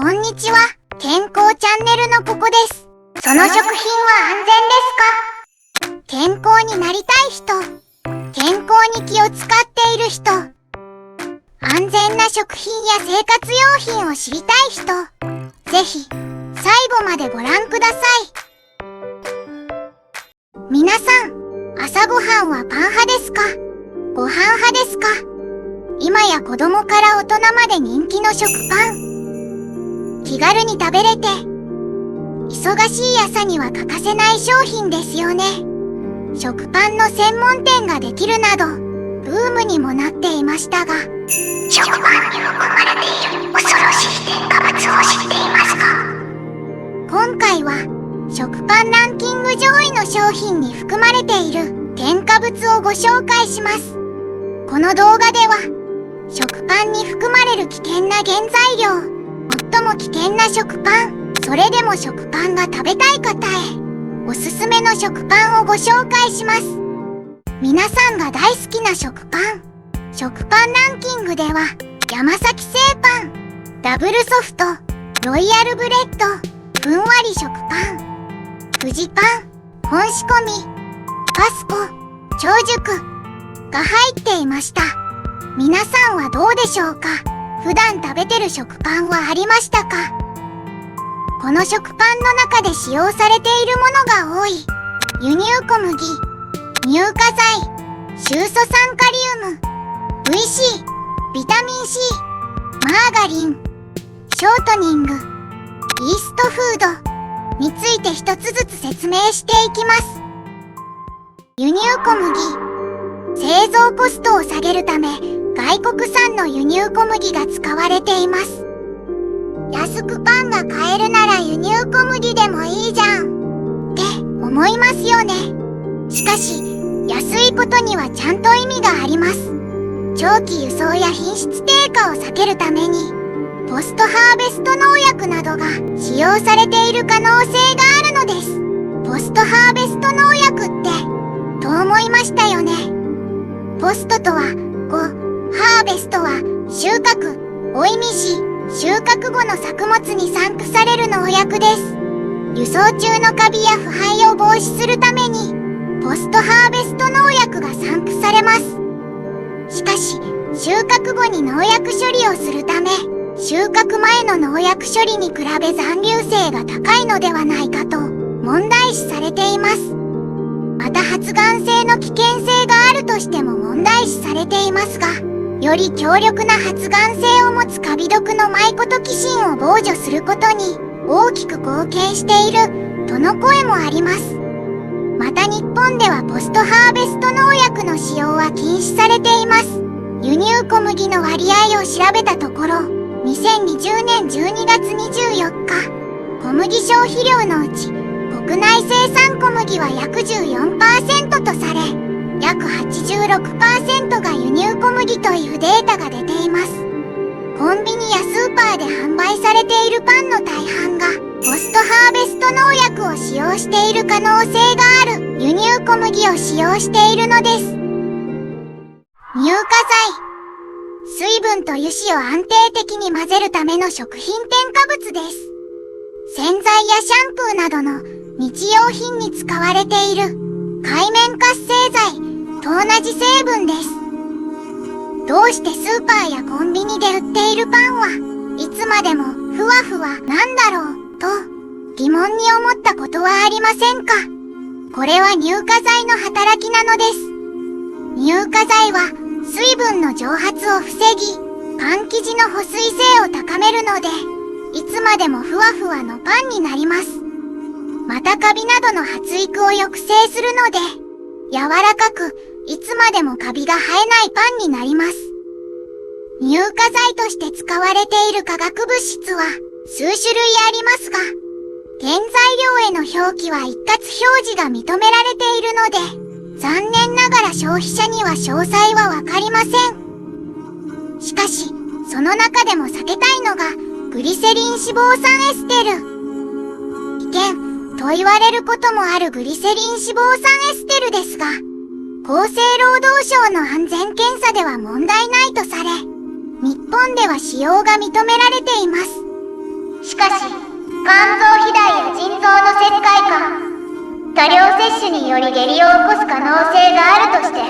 こんにちは、健康チャンネルのここです。その食品は安全ですか？健康になりたい人、健康に気を使っている人、安全な食品や生活用品を知りたい人、ぜひ最後までご覧ください。皆さん、朝ごはんはパン派ですか？ご飯派ですか？今や子供から大人まで人気の食パン。気軽に食べれて、忙しい朝には欠かせない商品ですよね。食パンの専門店ができるなど、ブームにもなっていましたが、食パンに含まれている恐ろしい添加物を知っていますか？今回は、食パンランキング上位の商品に含まれている添加物をご紹介します。この動画では、食パンに含まれる危険な原材料、最も危険な食パン、それでも食パンが食べたい方へ、おすすめの食パンをご紹介します。皆さんが大好きな食パン、食パンランキングでは、山崎製パン、ダブルソフト、ロイヤルブレッド、ふんわり食パン、フジパン、本仕込み、パスコ、長熟が入っていました。皆さんはどうでしょうか？普段食べてる食パンはありましたか？この食パンの中で使用されているものが多い輸入小麦、乳化剤、シュウ素酸カリウム、VC、ビタミン C、マーガリン、ショートニング、イーストフードについて一つずつ説明していきます。輸入小麦、製造コストを下げるため外国産の輸入小麦が使われています。安くパンが買えるなら輸入小麦でもいいじゃんって思いますよね。しかし、安いことにはちゃんと意味があります。長期輸送や品質低下を避けるために、ポストハーベスト農薬などが使用されている可能性があるのです。ポストハーベスト農薬って、と思いましたよね。ポストとは、ハーベストは収穫、追い実し、収穫後の作物に散布される農薬です。輸送中のカビや腐敗を防止するために、ポストハーベスト農薬が散布されます。しかし、収穫後に農薬処理をするため、収穫前の農薬処理に比べ残留性が高いのではないかと問題視されています。また発がん性の危険性があるとしても問題視されていますが、より強力な発がん性を持つカビ毒のマイコトキシンを防除することに大きく貢献しているとの声もあります。また日本ではポストハーベスト農薬の使用は禁止されています。輸入小麦の割合を調べたところ、2020年12月24日、小麦消費量のうち国内生産小麦は約 14% とされ、約 86% が輸入小麦というデータが出ています。コンビニやスーパーで販売されているパンの大半がポストハーベスト農薬を使用している可能性がある輸入小麦を使用しているのです。乳化剤、水分と油脂を安定的に混ぜるための食品添加物です。洗剤やシャンプーなどの日用品に使われている界面活性剤と同じ成分です。どうしてスーパーやコンビニで売っているパンはいつまでもふわふわなんだろうと疑問に思ったことはありませんか？これは乳化剤の働きなのです。乳化剤は水分の蒸発を防ぎ、パン生地の保水性を高めるので、いつまでもふわふわのパンになります。またカビなどの発育を抑制するので、柔らかく、いつまでもカビが生えないパンになります。乳化剤として使われている化学物質は数種類ありますが、原材料への表記は一括表示が認められているので、残念ながら消費者には詳細はわかりません。しかし、その中でも避けたいのが、グリセリン脂肪酸エステル。危険と言われることもあるグリセリン脂肪酸エステルですが、厚生労働省の安全検査では問題ないとされ、日本では使用が認められています。臓肥大や腎臓の石灰化、多量摂取により下痢を起こす可能性があるとして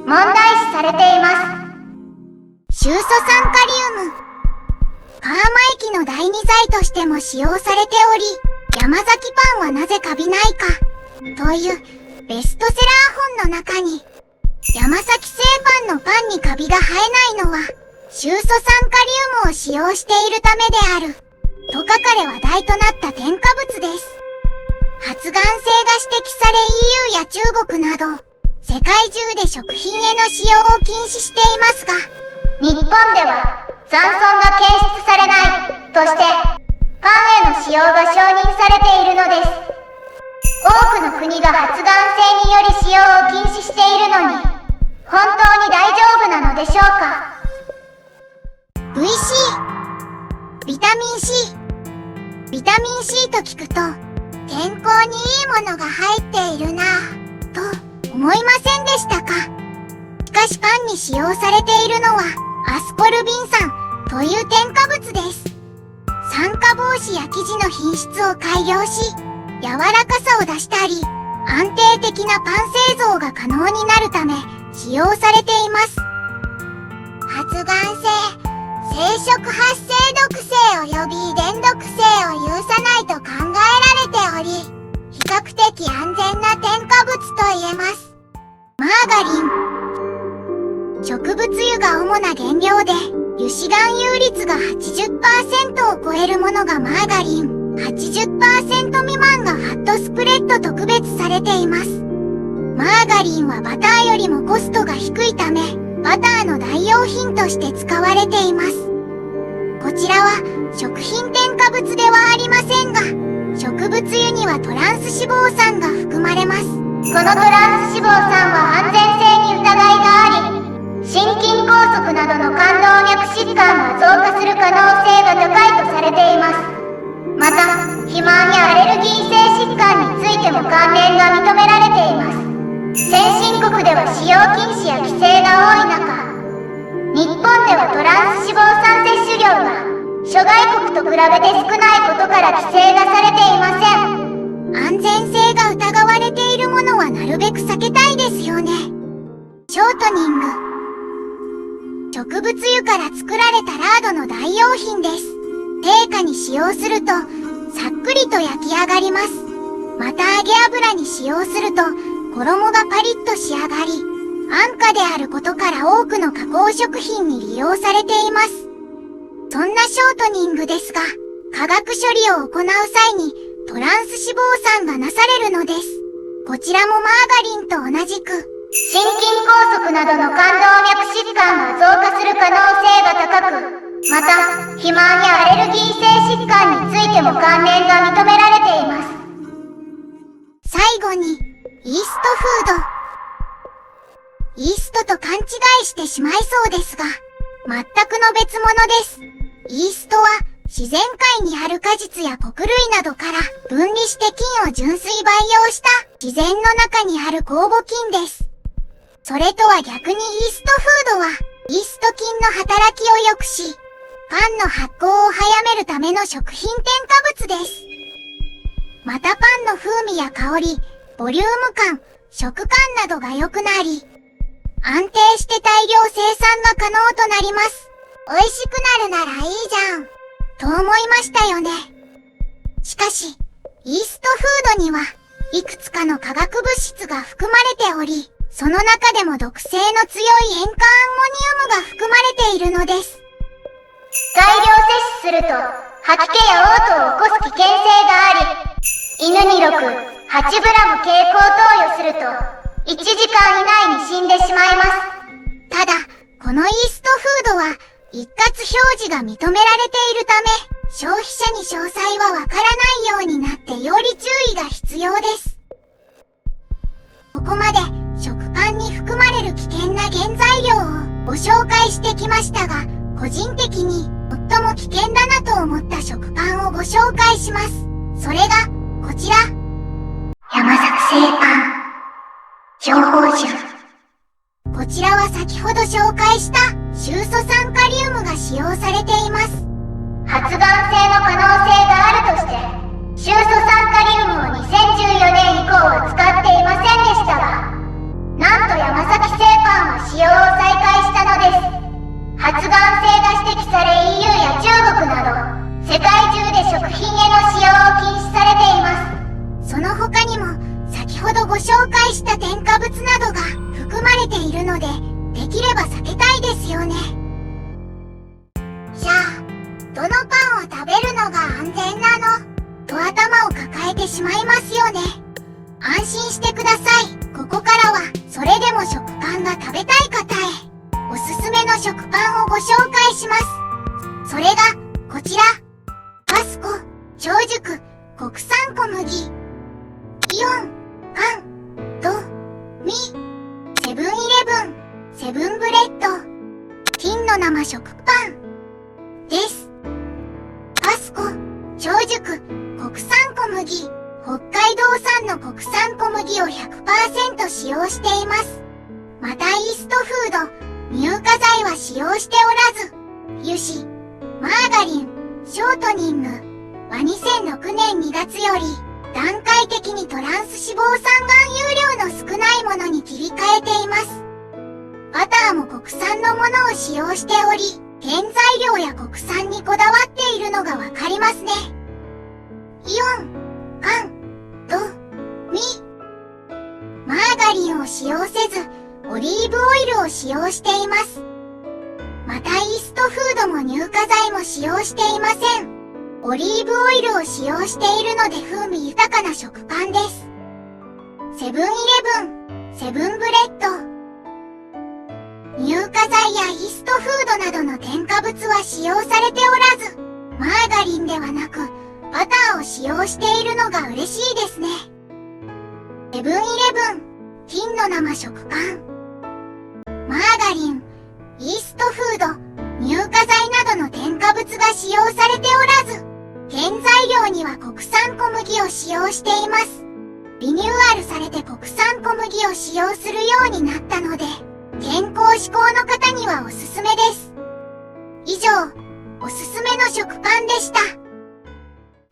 問題視されています。臭素酸カリウム、パーマ液の第二剤としても使用されており、山崎パンはなぜカビないかというベストセラー本の中に、山崎製パンのパンにカビが生えないのは臭素酸カリウムを使用しているためであると書かれ話題となった添加物です。発がん性が指摘され EU や中国など世界中で食品への使用を禁止していますが、日本では残存が検出されないとしてパンへの使用が承認されているのです。多くの国が発がん性により使用を禁止しているのに、本当に大丈夫なのでしょうか。 VC、 ビタミン C、 ビタミン C と聞くと健康にいいものが入っているなぁと思いませんでしたか。しかしパンに使用されているのはアスコルビン酸という添加物です。酸化防止や生地の品質を改良し、柔らかさを出したり、安定的なパン製造が可能になるため使用されています。発がん性、生殖発生毒性及び遺伝毒性を有さないと考えられており、比較的安全な添加物と言えます。マーガリン、植物油が主な原料で、油脂含有率が 80% を超えるものがマーガリン、80% 未満がファットスプレッドと区別されています。マーガリンはバターよりもコストが低いため、バターの代用品として使われています。こちらは食品添加物ではありませんが、植物油にはトランス脂肪酸が含まれます。このトランス脂肪酸は安全性に疑いがあり、心筋梗塞などの冠動脈疾患が増加する可能性が高いとされています。また、肥満やアレルギー性疾患についても関連が認められています。先進国では使用禁止や規制が多い中、日本ではトランス脂肪酸摂取量が諸外国と比べて少ないことから規制がされていません。安全性が疑われているものはなるべく避けたいですよね。ショートニング、植物油から作られたラードの代用品です。低下に使用するとさっくりと焼き上がります。また揚げ油に使用すると衣がパリッと仕上がり、安価であることから多くの加工食品に利用されています。そんなショートニングですが、化学処理を行う際にトランス脂肪酸がなされるのです。こちらもマーガリンと同じく、心筋梗塞などの冠動脈疾患が増加する可能性が高く、また、肥満やアレルギー性疾患についても関連が認められています。最後に、イーストフード。イーストと勘違いしてしまいそうですが、全くの別物です。イーストは、自然界にある果実や穀類などから分離して菌を純粋培養した自然の中にある酵母菌です。それとは逆にイーストフードは、イースト菌の働きを良くし、パンの発酵を早めるための食品添加物です。またパンの風味や香り、ボリューム感、食感などが良くなり、安定して大量生産が可能となります。美味しくなるならいいじゃん、と思いましたよね。しかし、イーストフードにはいくつかの化学物質が含まれており、その中でも毒性の強い塩化アンモニウムが含まれているのです。大量摂取すると吐き気や嘔吐を起こす危険性があり、犬に6、8g 経口投与すると1時間以内に死んでしまいます。ただ、このイーストフードは一括表示が認められているため、消費者に詳細はわからないようになってより注意が必要です。ここまで食パンに含まれる危険な原材料をご紹介してきましたが、個人的に最も危険だなと思った食パンをご紹介します。それがこちら。山崎製パン情報集。こちらは先ほど紹介した臭素酸カリウムが使用されています。発がん性の可能性があるとして食品への使用を禁止されています。その他にも、先ほどご紹介した添加物などが含まれているので、できれば避けたいですよね。じゃあ、どのパンを食べるのが安全なの？と頭を抱えてしまいますよね。安心してください。ここからは、それでも食パンが食べたい方へ、おすすめの食パンをご紹介します。それが、こちら。パスコ、超熟、国産小麦。イオン、パン、ド、ミ、セブンイレブン、セブンブレッド、金の生食パン、です。パスコ、超熟、国産小麦。北海道産の国産小麦を 100% 使用しています。またイーストフード、乳化剤は使用しておらず、油脂、マーガリン、ショートニングは2006年2月より段階的にトランス脂肪酸含有量の少ないものに切り替えています。バターも国産のものを使用しており、原材料や国産にこだわっているのがわかりますね。イオン、パン、ド、ミ。マーガリンを使用せず、オリーブオイルを使用しています。またイーストフードも乳化剤も使用していません。オリーブオイルを使用しているので風味豊かな食パンです。セブンイレブン、セブンブレッド。乳化剤やイーストフードなどの添加物は使用されておらず、マーガリンではなく、バターを使用しているのが嬉しいですね。セブンイレブン、金の生食パン。マーガリン、イーストフード、乳化剤などの添加物が使用されておらず、原材料には国産小麦を使用しています。リニューアルされて国産小麦を使用するようになったので、健康志向の方にはおすすめです。以上、おすすめの食パンでした。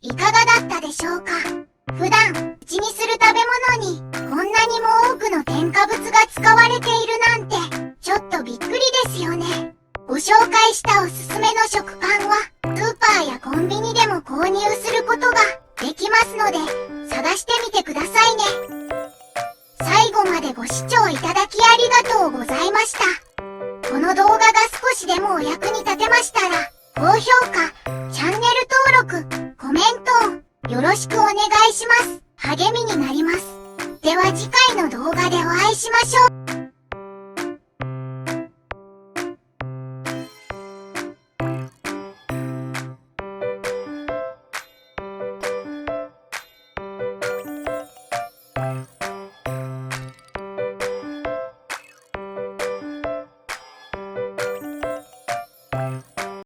いかがだったでしょうか？普段、口にする食べ物に、こんなにも多くの添加物が使われているなんて、ちょっとびっくりですよね。ご紹介したおすすめの食パンは、スーパーやコンビニでも購入することができますので、探してみてくださいね。最後までご視聴いただきありがとうございました。この動画が少しでもお役に立てましたら、高評価、チャンネル登録、コメントをよろしくお願いします。励みになります。では次回の動画でお会いしましょう。